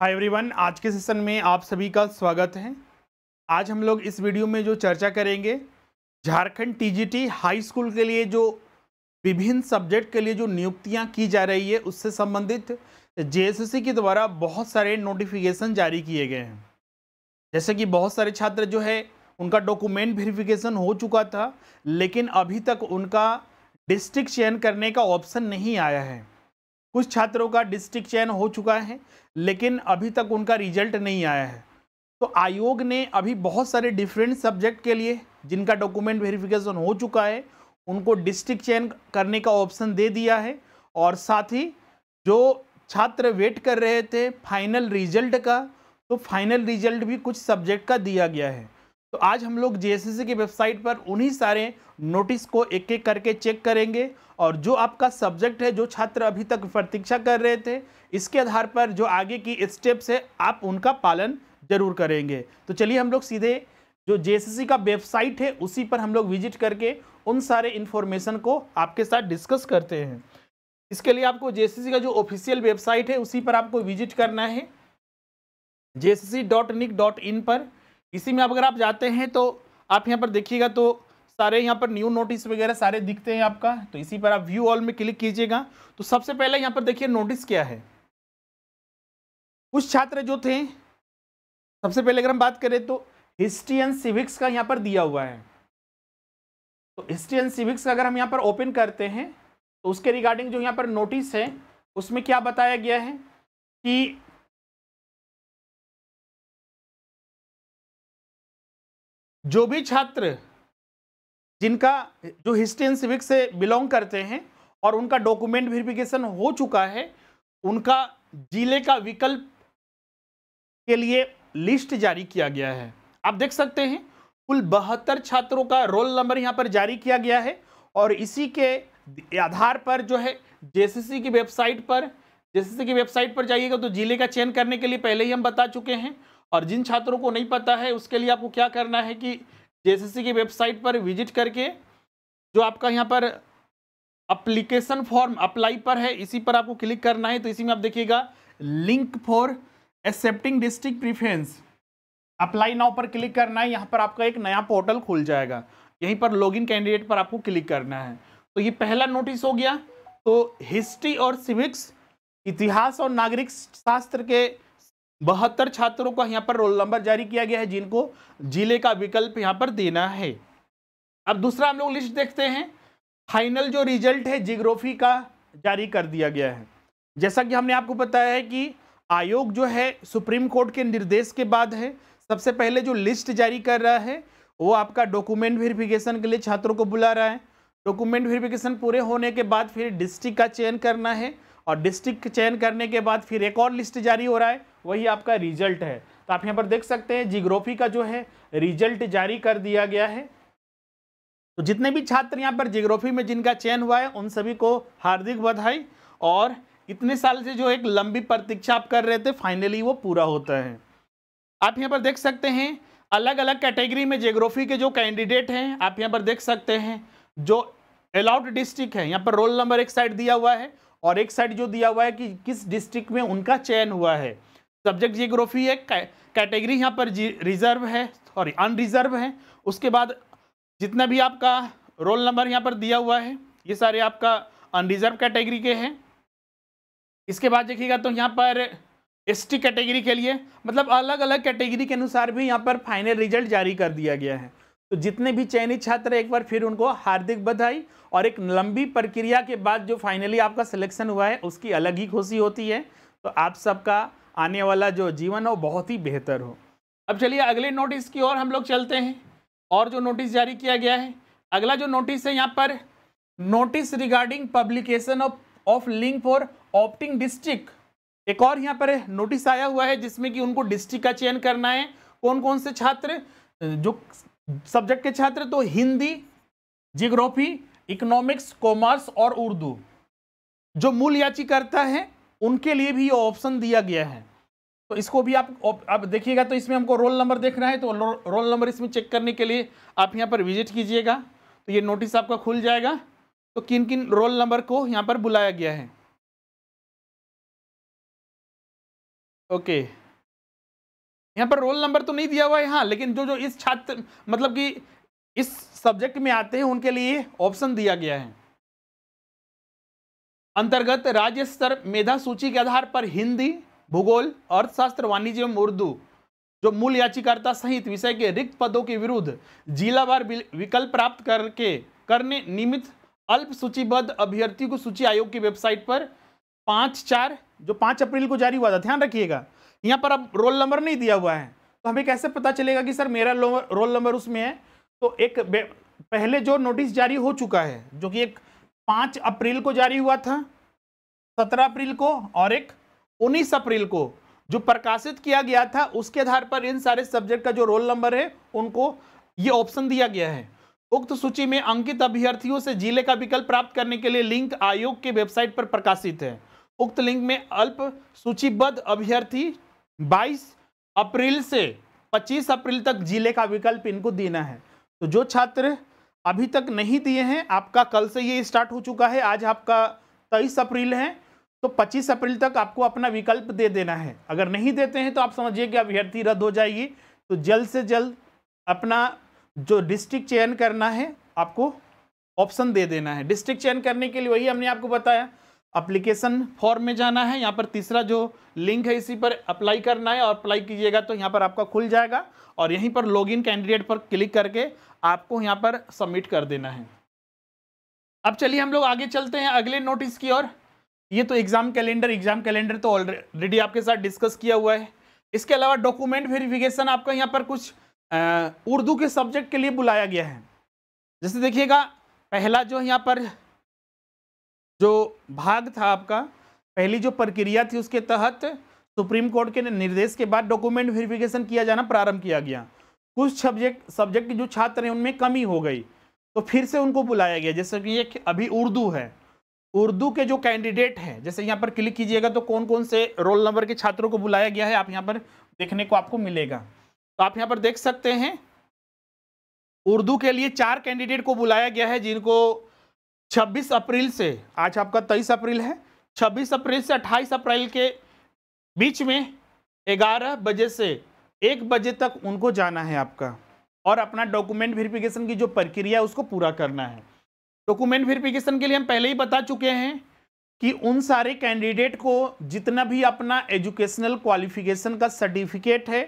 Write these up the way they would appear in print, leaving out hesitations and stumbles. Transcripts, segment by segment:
Hi everyone, आज के session में आप सभी का स्वागत है। आज हम लोग इस वीडियो में जो चर्चा करेंगे, झारखंड टीजीटी हाई स्कूल के लिए जो विभिन्न सब्जेक्ट के लिए जो नियुक्तियां की जा रही है उससे संबंधित जेएसएससी के द्वारा बहुत सारे नोटिफिकेशन जारी किए गए हैं। जैसे कि बहुत सारे छात्र जो है उनका डॉक्यूमेंट वेरिफिकेशन हो चुका था, लेकिन अभी तक उनका डिस्ट्रिक्ट चयन करने का ऑप्शन नहीं आया है। कुछ छात्रों का डिस्ट्रिक्ट चयन हो चुका है, लेकिन अभी तक उनका रिजल्ट नहीं आया है। तो आयोग ने अभी बहुत सारे डिफरेंट सब्जेक्ट के लिए जिनका डॉक्यूमेंट वेरिफिकेशन हो चुका है उनको डिस्ट्रिक्ट चयन करने का ऑप्शन दे दिया है। और साथ ही जो छात्र वेट कर रहे थे फाइनल रिजल्ट का, तो फाइनल रिजल्ट भी कुछ सब्जेक्ट का दिया गया है। तो आज हम लोग जेएसएससी की वेबसाइट पर उन्हीं सारे नोटिस को एक एक करके चेक करेंगे, और जो आपका सब्जेक्ट है, जो छात्र अभी तक प्रतीक्षा कर रहे थे, इसके आधार पर जो आगे की स्टेप्स है आप उनका पालन जरूर करेंगे। तो चलिए हम लोग सीधे जो जेएसएससी का वेबसाइट है उसी पर हम लोग विजिट करके उन सारे इन्फॉर्मेशन को आपके साथ डिस्कस करते हैं। इसके लिए आपको जेएसएससी का जो ऑफिशियल वेबसाइट है उसी पर आपको विजिट करना है, jssc.nic.in पर। इसी में अगर आप जाते हैं तो आप यहाँ पर देखिएगा तो सारे यहाँ पर न्यू नोटिस वगैरह सारे दिखते हैं आपका। तो इसी पर आप व्यू ऑल में क्लिक कीजिएगा। तो सबसे पहले यहाँ पर देखिए नोटिस क्या है। कुछ छात्र जो थे, सबसे पहले अगर हम बात करें तो हिस्ट्री एंड सिविक्स का यहाँ पर दिया हुआ है। तो हिस्ट्री एंड सिविक्स का अगर हम यहाँ पर ओपन करते हैं तो उसके रिगार्डिंग जो यहाँ पर नोटिस है उसमें क्या बताया गया है कि जो भी छात्र जिनका जो हिस्ट्री एंड सिविक्स से बिलोंग करते हैं और उनका डॉक्यूमेंट वेरिफिकेशन हो चुका है, उनका जिले का विकल्प के लिए लिस्ट जारी किया गया है। आप देख सकते हैं कुल 72 छात्रों का रोल नंबर यहाँ पर जारी किया गया है। और इसी के आधार पर जो है जेएसएससी की वेबसाइट पर जाइएगा तो जिले का चयन करने के लिए पहले ही हम बता चुके हैं। और जिन छात्रों को नहीं पता है उसके लिए आपको क्या करना है कि जेएसएससी की वेबसाइट पर विजिट करके जो आपका यहाँ पर एप्लीकेशन फॉर्म अप्लाई पर है इसी पर आपको क्लिक करना है। तो इसी में आप देखिएगा link for accepting district preference, apply now पर क्लिक करना है। यहाँ पर आपका एक नया पोर्टल खुल जाएगा, यहीं पर लॉगिन कैंडिडेट पर आपको क्लिक करना है। तो ये पहला नोटिस हो गया। तो हिस्ट्री और सिविक्स, इतिहास और नागरिक शास्त्र के 72 छात्रों का यहाँ पर रोल नंबर जारी किया गया है जिनको जिले का विकल्प यहाँ पर देना है। अब दूसरा हम लोग लिस्ट देखते हैं। फाइनल जो रिजल्ट है जियोग्राफी का जारी कर दिया गया है। जैसा कि हमने आपको बताया है कि आयोग जो है सुप्रीम कोर्ट के निर्देश के बाद है सबसे पहले जो लिस्ट जारी कर रहा है वो आपका डॉक्यूमेंट वेरिफिकेशन के लिए छात्रों को बुला रहा है। डॉक्यूमेंट वेरिफिकेशन पूरे होने के बाद फिर डिस्ट्रिक्ट का चयन करना है, और डिस्ट्रिक्ट चयन करने के बाद फिर एक और लिस्ट जारी हो रहा है, वही आपका रिजल्ट है। तो आप यहाँ पर देख सकते हैं जियोग्राफी का जो है रिजल्ट जारी कर दिया गया है। तो जितने भी छात्र यहाँ पर जियोग्राफी में जिनका चयन हुआ है उन सभी को हार्दिक बधाई। और इतने साल से जो एक लंबी प्रतीक्षा आप कर रहे थे फाइनली वो पूरा होता है। आप यहाँ पर देख सकते हैं अलग अलग कैटेगरी में जियोग्राफी के जो कैंडिडेट हैं, आप यहाँ पर देख सकते हैं जो अलाउड डिस्ट्रिक्ट है यहाँ पर रोल नंबर एक साइड दिया हुआ है और एक साइड जो दिया हुआ है कि किस डिस्ट्रिक्ट में उनका चयन हुआ है। सब्जेक्ट जियोग्राफी है, कैटेगरी यहाँ पर रिजर्व है, सॉरी अनरिजर्व है। उसके बाद जितना भी आपका रोल नंबर यहाँ पर दिया हुआ है ये सारे आपका अनरिजर्व कैटेगरी के हैं। इसके बाद देखिएगा तो यहाँ पर एसटी कैटेगरी के लिए, मतलब अलग अलग कैटेगरी के अनुसार भी यहाँ पर फाइनल रिजल्ट जारी कर दिया गया है। तो जितने भी चयनित छात्र एक बार फिर उनको हार्दिक बधाई। और एक लंबी प्रक्रिया के बाद जो फाइनली आपका सिलेक्शन हुआ है उसकी अलग ही खुशी होती है। तो आप सबका आने वाला जो जीवन हो बहुत ही बेहतर हो। अब चलिए अगले नोटिस की ओर हम लोग चलते हैं। और जो नोटिस जारी किया गया है, अगला जो नोटिस है यहाँ पर notice regarding publication of link for opting district. एक और यहाँ पर नोटिस आया हुआ है जिसमें कि उनको डिस्ट्रिक्ट का चयन करना है। कौन कौन से छात्र, जो सब्जेक्ट के छात्र, तो हिंदी, जियोग्राफी, इकोनॉमिक्स, कॉमर्स और उर्दू जो मूल याचिकाकर्ता है उनके लिए भी ये ऑप्शन दिया गया है। तो इसको भी आप अब देखिएगा तो इसमें हमको रोल नंबर देखना है, तो रोल नंबर इसमें चेक करने के लिए आप यहाँ पर विजिट कीजिएगा तो ये नोटिस आपका खुल जाएगा। तो किन किन रोल नंबर को यहाँ पर बुलाया गया है। ओके, यहाँ पर रोल नंबर तो नहीं दिया हुआ है यहाँ, लेकिन जो जो इस छात्र मतलब कि इस सब्जेक्ट में आते हैं उनके लिए ऑप्शन दिया गया है। अंतर्गत राज्य स्तर मेधा सूची के आधार पर हिंदी, भूगोल, अर्थशास्त्र, वाणिज्य एवं उर्दू जो मूल याचिकाकर्ता सहित विषय के रिक्त पदों के विरुद्ध जिलावार विकल्प प्राप्त करने निमित्त अल्प सूचीबद्ध अभ्यर्थी को सूची आयोग की वेबसाइट पर 5 अप्रैल को जारी हुआ था। ध्यान रखिएगा, यहाँ पर अब रोल नंबर नहीं दिया हुआ है, तो हमें कैसे पता चलेगा कि सर मेरा रोल नंबर उसमें है? तो एक पहले जो नोटिस जारी हो चुका है, जो कि एक 5 अप्रैल को जारी हुआ था, 17 अप्रैल को और एक 19 अप्रैल को जो प्रकाशित किया गया था, उसके आधार पर इन सारे सब्जेक्ट का जो रोल नंबर है उनको ये ऑप्शन दिया गया है। उक्त सूची में अंकित अभ्यर्थियों से जिले का विकल्प प्राप्त करने के लिए लिंक आयोग के वेबसाइट पर प्रकाशित है। उक्त लिंक में अल्प सूचीबद्ध अभ्यर्थी 22 अप्रैल से 25 अप्रैल तक जिले का विकल्प इनको देना है। तो जो छात्र अभी तक नहीं दिए हैं, आपका कल से ये स्टार्ट हो चुका है, आज आपका 23 अप्रैल है, तो 25 अप्रैल तक आपको अपना विकल्प दे देना है। अगर नहीं देते हैं तो आप समझिए कि अभ्यर्थी रद्द हो जाएगी। तो जल्द से जल्द अपना जो डिस्ट्रिक्ट चयन करना है आपको ऑप्शन दे देना है। डिस्ट्रिक्ट चयन करने के लिए वही हमने आपको बताया, एप्लीकेशन फॉर्म में जाना है, यहाँ पर तीसरा जो लिंक है इसी पर अप्लाई करना है, और अप्लाई कीजिएगा तो यहाँ पर आपका खुल जाएगा, और यहीं पर लॉगिन कैंडिडेट पर क्लिक करके आपको यहाँ पर सबमिट कर देना है। अब चलिए हम लोग आगे चलते हैं अगले नोटिस की ओर। ये तो एग्जाम कैलेंडर तो ऑलरेडी आपके साथ डिस्कस किया हुआ है। इसके अलावा डॉक्यूमेंट वेरिफिकेशन आपका यहाँ पर कुछ उर्दू के सब्जेक्ट के लिए बुलाया गया है। जैसे देखिएगा, पहला जो यहाँ पर जो भाग था आपका, पहली जो प्रक्रिया थी उसके तहत सुप्रीम कोर्ट के निर्देश के बाद डॉक्यूमेंट वेरिफिकेशन किया जाना प्रारंभ किया गया। कुछ सब्जेक्ट के जो छात्र हैं उनमें कमी हो गई, तो फिर से उनको बुलाया गया। जैसे कि ये अभी उर्दू है, उर्दू के जो कैंडिडेट हैं, जैसे यहाँ पर क्लिक कीजिएगा तो कौन कौन से रोल नंबर के छात्रों को बुलाया गया है आप यहाँ पर देखने को आपको मिलेगा। तो आप यहाँ पर देख सकते हैं, उर्दू के लिए 4 कैंडिडेट को बुलाया गया है, जिनको 26 अप्रैल से, आज आपका 23 अप्रैल है, 26 अप्रैल से 28 अप्रैल के बीच में 11 बजे से 1 बजे तक उनको जाना है आपका, और अपना डॉक्यूमेंट वेरिफिकेशन की जो प्रक्रिया है उसको पूरा करना है। डॉक्यूमेंट वेरिफिकेशन के लिए हम पहले ही बता चुके हैं कि उन सारे कैंडिडेट को जितना भी अपना एजुकेशनल क्वालिफिकेशन का सर्टिफिकेट है,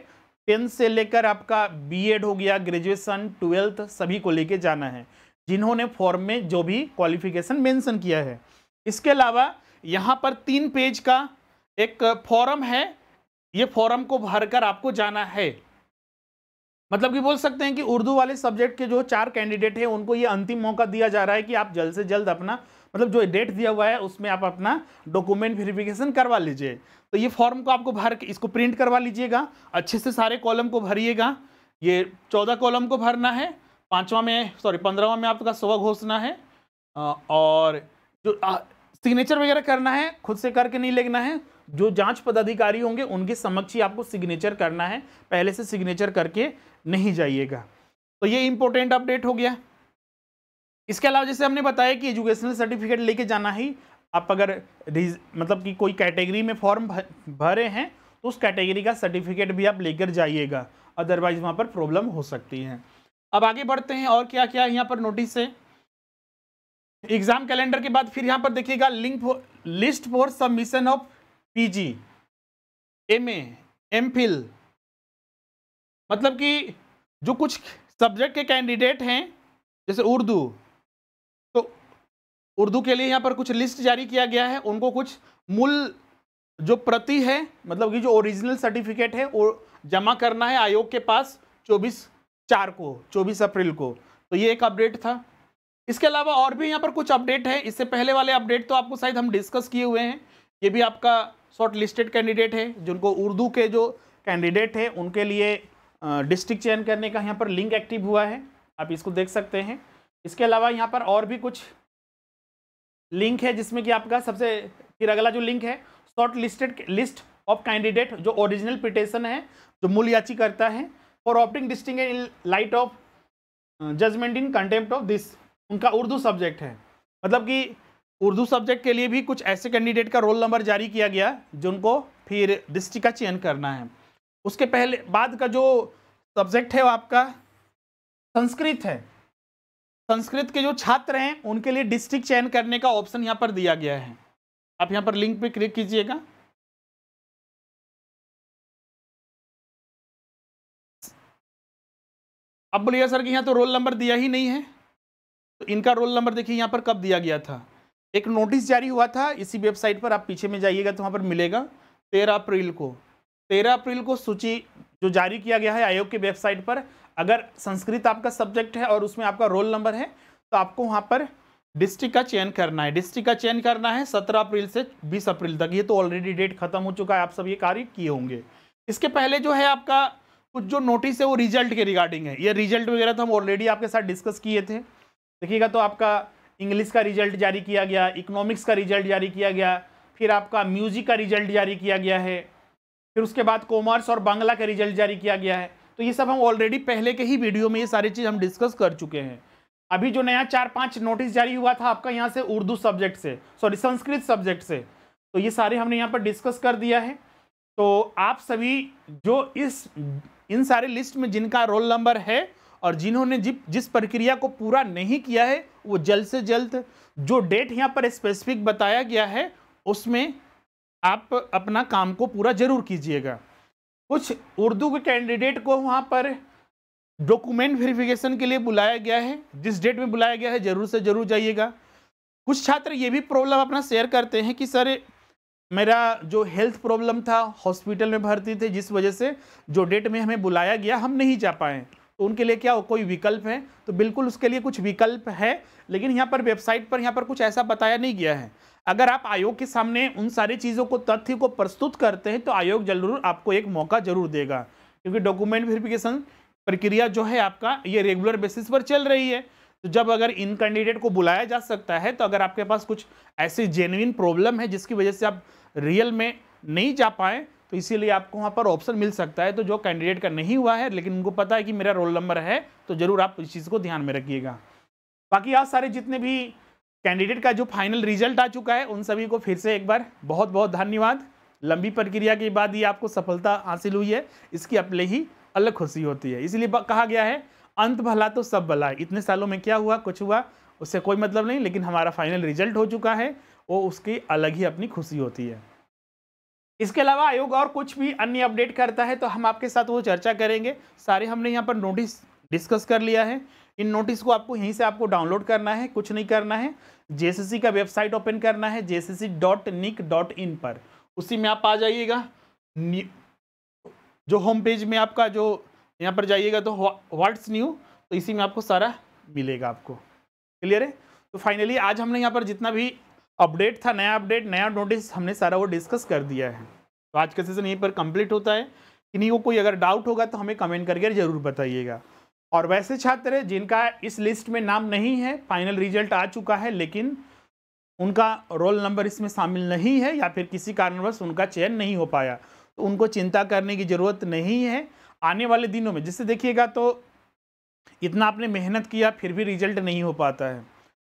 10th से लेकर आपका बीएड हो गया, ग्रेजुएशन, 12th सभी को लेके जाना है, जिन्होंने फॉर्म में जो भी क्वालिफिकेशन मेंशन किया है। इसके अलावा यहाँ पर 3 पेज का एक फॉर्म है, ये फॉर्म को भरकर आपको जाना है। मतलब कि बोल सकते हैं कि उर्दू वाले सब्जेक्ट के जो 4 कैंडिडेट हैं उनको ये अंतिम मौका दिया जा रहा है कि आप जल्द से जल्द अपना, मतलब जो डेट दिया हुआ है उसमें आप अपना डॉक्यूमेंट वेरिफिकेशन करवा लीजिए। तो ये फॉर्म को आपको भर के इसको प्रिंट करवा लीजिएगा, अच्छे से सारे कॉलम को भरिएगा। ये 14 कॉलम को भरना है, 15वां में आपका स्व घोषणा है, और जो सिग्नेचर वगैरह करना है खुद से करके नहीं लिखना है, जो जांच पदाधिकारी होंगे उनके समक्ष ही आपको सिग्नेचर करना है, पहले से सिग्नेचर करके नहीं जाइएगा। तो ये इंपॉर्टेंट अपडेट हो गया। इसके अलावा जैसे हमने बताया कि एजुकेशनल सर्टिफिकेट लेके जाना ही, आप अगर मतलब कि कोई कैटेगरी में फॉर्म भरे हैं तो उस कैटेगरी का सर्टिफिकेट भी आप लेकर जाइएगा, अदरवाइज वहाँ पर प्रॉब्लम हो सकती है। अब आगे बढ़ते हैं, और क्या क्या यहाँ पर नोटिस है। एग्जाम कैलेंडर के बाद फिर यहाँ पर देखिएगा list for submission of PG, MA, MPhil, मतलब कि जो कुछ सब्जेक्ट के कैंडिडेट हैं, जैसे उर्दू, तो उर्दू के लिए यहाँ पर कुछ लिस्ट जारी किया गया है। उनको कुछ मूल जो प्रति है, मतलब कि जो ओरिजिनल सर्टिफिकेट है वो जमा करना है आयोग के पास 24 अप्रैल को। तो ये एक अपडेट था। इसके अलावा और भी यहाँ पर कुछ अपडेट है। इससे पहले वाले अपडेट तो आपको शायद हम डिस्कस किए हुए हैं। ये भी आपका शॉर्ट लिस्टेड कैंडिडेट है, जिनको उर्दू के जो कैंडिडेट है उनके लिए डिस्ट्रिक्ट चयन करने का यहाँ पर लिंक एक्टिव हुआ है, आप इसको देख सकते हैं। इसके अलावा यहाँ पर और भी कुछ लिंक है, जिसमें कि आपका सबसे फिर अगला जो लिंक है, short listed list of candidate, जो ओरिजिनल पिटिशन है, जो मूल याचिकाकर्ता है, for opting distinct in light of judgment in contempt of this, उनका उर्दू सब्जेक्ट है। मतलब कि उर्दू सब्जेक्ट के लिए भी कुछ ऐसे कैंडिडेट का रोल नंबर जारी किया गया जिनको फिर डिस्ट्रिक्ट का चयन करना है। उसके पहले बाद का जो सब्जेक्ट है वो आपका संस्कृत है। संस्कृत के जो छात्र हैं उनके लिए डिस्ट्रिक्ट चयन करने का ऑप्शन यहाँ पर दिया गया है। आप यहाँ पर लिंक पे क्लिक कीजिएगा। अब बोलिएगा सर कि यहाँ तो रोल नंबर दिया ही नहीं है, तो इनका रोल नंबर देखिए यहाँ पर कब दिया गया था। एक नोटिस जारी हुआ था इसी वेबसाइट पर, आप पीछे में जाइएगा तो वहाँ पर मिलेगा 13 अप्रैल को। 13 अप्रैल को सूची जो जारी किया गया है आयोग के वेबसाइट पर, अगर संस्कृत आपका सब्जेक्ट है और उसमें आपका रोल नंबर है तो आपको वहाँ पर डिस्ट्रिक्ट का चयन करना है। डिस्ट्रिक्ट का चयन करना है 17 अप्रैल से 20 अप्रैल तक। ये तो ऑलरेडी डेट खत्म हो चुका है, आप सब ये कार्य किए होंगे। इसके पहले जो है आपका कुछ जो नोटिस है वो रिजल्ट के रिगार्डिंग है। ये रिजल्ट वगैरह तो हम ऑलरेडी आपके साथ डिस्कस किए थे। देखिएगा तो आपका इंग्लिश का रिजल्ट जारी किया गया, इकोनॉमिक्स का रिजल्ट जारी किया गया, फिर आपका म्यूजिक का रिजल्ट जारी किया गया है, फिर उसके बाद कॉमर्स और बांग्ला का रिजल्ट जारी किया गया है। तो ये सब हम ऑलरेडी पहले के ही वीडियो में ये सारी चीज़ हम डिस्कस कर चुके हैं। अभी जो नया 4-5 नोटिस जारी हुआ था आपका यहाँ से उर्दू सब्जेक्ट से, सॉरी संस्कृत सब्जेक्ट से, तो ये सारे हमने यहाँ पर डिस्कस कर दिया है। तो आप सभी जो इन सारे लिस्ट में जिनका रोल नंबर है और जिन्होंने जिस प्रक्रिया को पूरा नहीं किया है वो जल्द से जल्द जो डेट यहाँ पर स्पेसिफिक बताया गया है उसमें आप अपना काम को पूरा जरूर कीजिएगा। कुछ उर्दू के कैंडिडेट को वहाँ पर डॉक्यूमेंट वेरिफिकेशन के लिए बुलाया गया है, जिस डेट में बुलाया गया है जरूर से जरूर जाइएगा। कुछ छात्र ये भी प्रॉब्लम अपना शेयर करते हैं कि सर मेरा जो हेल्थ प्रॉब्लम था, हॉस्पिटल में भर्ती थे, जिस वजह से जो डेट में हमें बुलाया गया हम नहीं जा पाए, तो उनके लिए क्या कोई विकल्प है? तो बिल्कुल उसके लिए कुछ विकल्प है, लेकिन यहाँ पर वेबसाइट पर यहाँ पर कुछ ऐसा बताया नहीं गया है। अगर आप आयोग के सामने उन सारी चीज़ों को, तथ्य को प्रस्तुत करते हैं तो आयोग जरूर आपको एक मौका जरूर देगा, क्योंकि डॉक्यूमेंट वेरिफिकेशन प्रक्रिया जो है आपका ये रेगुलर बेसिस पर चल रही है। तो जब अगर इन कैंडिडेट को बुलाया जा सकता है, तो अगर आपके पास कुछ ऐसी जेन्युइन प्रॉब्लम है जिसकी वजह से आप रियल में नहीं जा पाए, तो इसीलिए आपको वहाँ पर ऑप्शन मिल सकता है। तो जो कैंडिडेट का नहीं हुआ है लेकिन उनको पता है कि मेरा रोल नंबर है, तो जरूर आप इस चीज़ को ध्यान में रखिएगा। बाकी आज सारे जितने भी कैंडिडेट का जो फाइनल रिजल्ट आ चुका है उन सभी को फिर से एक बार बहुत बहुत धन्यवाद। लंबी प्रक्रिया के बाद ये आपको सफलता हासिल हुई है, इसकी अपने ही अलग खुशी होती है। इसलिए कहा गया है अंत भला तो सब भला। इतने सालों में क्या हुआ, कुछ हुआ, उससे कोई मतलब नहीं, लेकिन हमारा फाइनल रिजल्ट हो चुका है, वो उसकी अलग ही अपनी खुशी होती है। इसके अलावा आयोग और कुछ भी अन्य अपडेट करता है तो हम आपके साथ वो चर्चा करेंगे। सारे हमने यहाँ पर नोटिस डिस्कस कर लिया है। इन नोटिस को आपको यहीं से आपको डाउनलोड करना है, कुछ नहीं करना है, जेसीसी का वेबसाइट ओपन करना है jcc.nic.in पर, उसी में आप आ जाइएगा। जो होम पेज में आपका जो यहाँ पर जाइएगा तो व्हाट्स न्यू, तो इसी में आपको सारा मिलेगा आपको। क्लियर है? तो फाइनली आज हमने यहाँ पर जितना भी अपडेट था, नया अपडेट, नया नोटिस, हमने सारा वो डिस्कस कर दिया है। तो आज का सेशन यहीं पर कंप्लीट होता है। किन्हीं को कोई अगर डाउट होगा तो हमें कमेंट करके जरूर बताइएगा। और वैसे छात्र जिनका इस लिस्ट में नाम नहीं है, फाइनल रिजल्ट आ चुका है लेकिन उनका रोल नंबर इसमें शामिल नहीं है या फिर किसी कारणवश उनका चयन नहीं हो पाया, तो उनको चिंता करने की ज़रूरत नहीं है। आने वाले दिनों में जिससे देखिएगा तो इतना आपने मेहनत किया फिर भी रिजल्ट नहीं हो पाता है,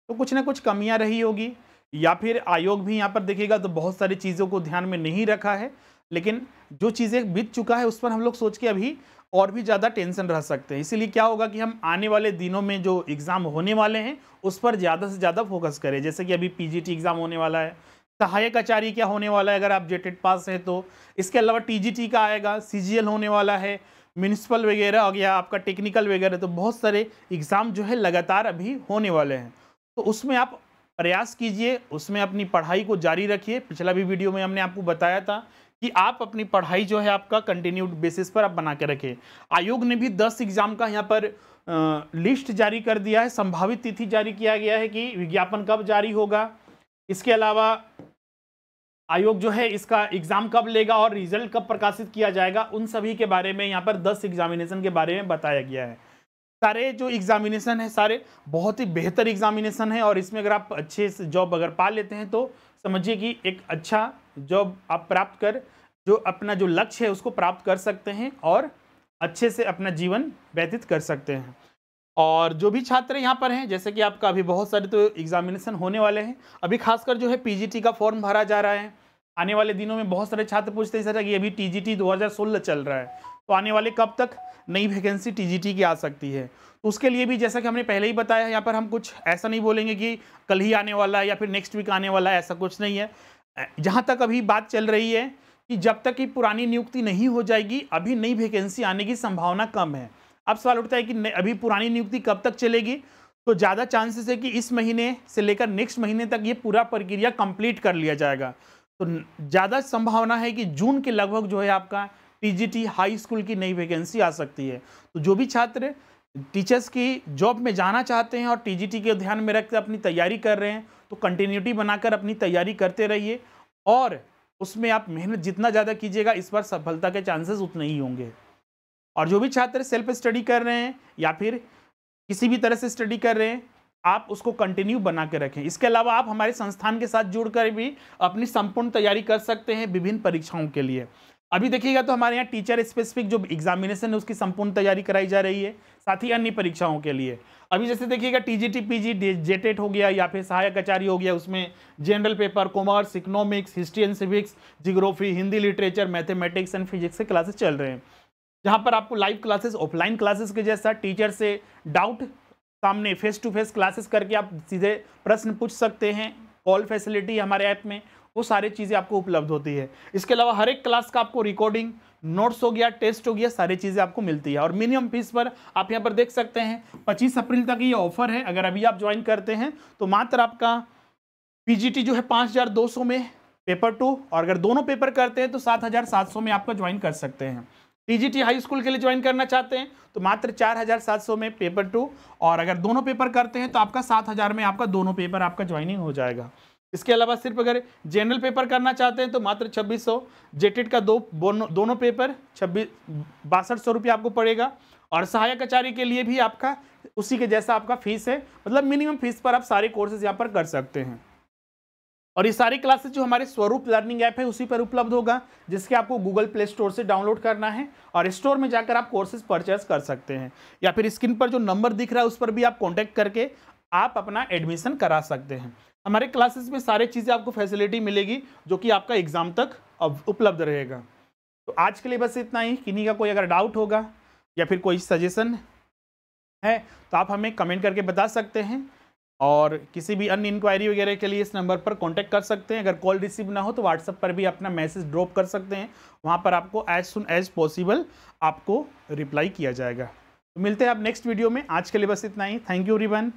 तो कुछ ना कुछ कमियां रही होगी, या फिर आयोग भी यहाँ पर देखिएगा तो बहुत सारी चीज़ों को ध्यान में नहीं रखा है। लेकिन जो चीज़ें बीत चुका है उस पर हम लोग सोच के अभी और भी ज़्यादा टेंशन रह सकते हैं। इसीलिए क्या होगा कि हम आने वाले दिनों में जो एग्ज़ाम होने वाले हैं उस पर ज़्यादा से ज़्यादा फोकस करें। जैसे कि अभी पीजीटी एग्ज़ाम होने वाला है, सहायक आचार्य क्या होने वाला है अगर आप जेटेट पास है तो, इसके अलावा टीजीटी का आएगा, सीजीएल होने वाला है, म्यूनिसिपल वगैरह हो गया, आपका टेक्निकल वगैरह, तो बहुत सारे एग्ज़ाम जो है लगातार अभी होने वाले हैं। तो उसमें आप प्रयास कीजिए, उसमें अपनी पढ़ाई को जारी रखिए। पिछला भी वीडियो में हमने आपको बताया था कि आप अपनी पढ़ाई जो है आपका कंटिन्यूड बेसिस पर आप बना के रखें। आयोग ने भी 10 एग्जाम का यहाँ पर लिस्ट जारी कर दिया है, संभावित तिथि जारी किया गया है कि विज्ञापन कब जारी होगा। इसके अलावा आयोग जो है इसका एग्जाम कब लेगा और रिजल्ट कब प्रकाशित किया जाएगा, उन सभी के बारे में यहाँ पर 10 एग्जामिनेशन के बारे में बताया गया है। सारे जो एग्जामिनेशन है सारे बहुत ही बेहतर एग्जामिनेशन है, और इसमें अगर आप अच्छे से जॉब अगर पा लेते हैं तो समझिए कि एक अच्छा जॉब आप प्राप्त कर जो अपना जो लक्ष्य है उसको प्राप्त कर सकते हैं और अच्छे से अपना जीवन व्यतीत कर सकते हैं। और जो भी छात्र यहाँ पर हैं, जैसे कि आपका अभी बहुत सारे तो एग्जामिनेशन होने वाले हैं, अभी खासकर जो है पीजीटी का फॉर्म भरा जा रहा है, आने वाले दिनों में बहुत सारे छात्र पूछते हैं सर कि अभी टीजीटी 2016 चल रहा है, तो आने वाले कब तक नई वैकेंसी टीजीटी की आ सकती है। तो उसके लिए भी जैसा कि हमने पहले ही बताया, यहाँ पर हम कुछ ऐसा नहीं बोलेंगे कि कल ही आने वाला है या फिर नेक्स्ट वीक आने वाला है, ऐसा कुछ नहीं है। जहाँ तक अभी बात चल रही है कि जब तक कि पुरानी नियुक्ति नहीं हो जाएगी, अभी नई वैकेंसी आने की संभावना कम है। अब सवाल उठता है कि अभी पुरानी नियुक्ति कब तक चलेगी, तो ज़्यादा चांसेस है कि इस महीने से लेकर नेक्स्ट महीने तक ये पूरा प्रक्रिया कंप्लीट कर लिया जाएगा। तो ज़्यादा संभावना है कि जून के लगभग जो है आपका टीजीटी हाई स्कूल की नई वैकेंसी आ सकती है। तो जो भी छात्र टीचर्स की जॉब में जाना चाहते हैं और टीजीटी के ध्यान में रखकर अपनी तैयारी कर रहे हैं, तो कंटिन्यूटी बनाकर अपनी तैयारी करते रहिए और उसमें आप मेहनत जितना ज़्यादा कीजिएगा, इस बार सफलता के चांसेस उतने ही होंगे। और जो भी छात्र सेल्फ स्टडी कर रहे हैं या फिर किसी भी तरह से स्टडी कर रहे हैं, आप उसको कंटिन्यू बना के रखें। इसके अलावा आप हमारे संस्थान के साथ जुड़कर भी अपनी संपूर्ण तैयारी कर सकते हैं विभिन्न परीक्षाओं के लिए। अभी देखिएगा तो हमारे यहाँ टीचर स्पेसिफिक जो एग्जामिनेशन है उसकी संपूर्ण तैयारी कराई जा रही है, साथ ही अन्य परीक्षाओं के लिए। अभी जैसे देखिएगा टीजीटी पीजी जेटेट हो गया या फिर सहायक आचार्य हो गया, उसमें general paper, commerce, economics, history and civics, geography, Hindi literature, mathematics and physics के क्लासेस चल रहे हैं, जहाँ पर आपको लाइव क्लासेस, ऑफलाइन क्लासेस के जैसा टीचर से डाउट सामने फेस टू फेस क्लासेस करके आप सीधे प्रश्न पूछ सकते हैं। कॉल फैसिलिटी हमारे ऐप में, वो सारी चीज़ें आपको उपलब्ध होती है। इसके अलावा हर एक क्लास का आपको रिकॉर्डिंग, नोट्स हो गया, टेस्ट हो गया, सारी चीज़ें आपको मिलती है। और मिनिमम फीस पर आप यहाँ पर देख सकते हैं 25 अप्रैल तक ये ऑफर है। अगर अभी आप ज्वाइन करते हैं तो मात्र आपका पीजीटी जो है 5200 में पेपर 2, और अगर दोनों पेपर करते हैं तो 7700 में आपका ज्वाइन कर सकते हैं। टीजीटी हाई स्कूल के लिए ज्वाइन करना चाहते हैं तो मात्र 4700 में पेपर 2, और अगर दोनों पेपर करते हैं तो आपका 7000 में आपका दोनों पेपर आपका ज्वाइनिंग हो जाएगा। इसके अलावा सिर्फ अगर जनरल पेपर करना चाहते हैं तो मात्र 2600, जेटेट का दोनों पेपर 6200 रुपये आपको पड़ेगा, और सहायक आचार्य के लिए भी आपका उसी के जैसा आपका फीस है, मतलब मिनिमम फीस पर आप सारे कोर्सेज यहाँ पर कर सकते हैं। और ये सारी क्लासेस जो हमारे स्वरूप लर्निंग ऐप है उसी पर उपलब्ध होगा, जिसके आपको गूगल प्ले स्टोर से डाउनलोड करना है और स्टोर में जाकर आप कोर्सेज परचेस कर सकते हैं, या फिर स्क्रीन पर जो नंबर दिख रहा है उस पर भी आप कॉन्टैक्ट करके आप अपना एडमिशन करा सकते हैं। हमारे क्लासेस में सारी चीज़ें आपको फैसिलिटी मिलेगी जो कि आपका एग्जाम तक उपलब्ध रहेगा। तो आज के लिए बस इतना ही। किन्हीं का कोई अगर डाउट होगा या फिर कोई सजेशन है तो आप हमें कमेंट करके बता सकते हैं, और किसी भी अन्य इंक्वायरी वगैरह के लिए इस नंबर पर कांटेक्ट कर सकते हैं। अगर कॉल रिसीव ना हो तो व्हाट्सएप पर भी अपना मैसेज ड्रॉप कर सकते हैं, वहाँ पर आपको एज सुन एज पॉसिबल आपको रिप्लाई किया जाएगा। तो मिलते हैं आप नेक्स्ट वीडियो में। आज के लिए बस इतना ही। Thank you everyone.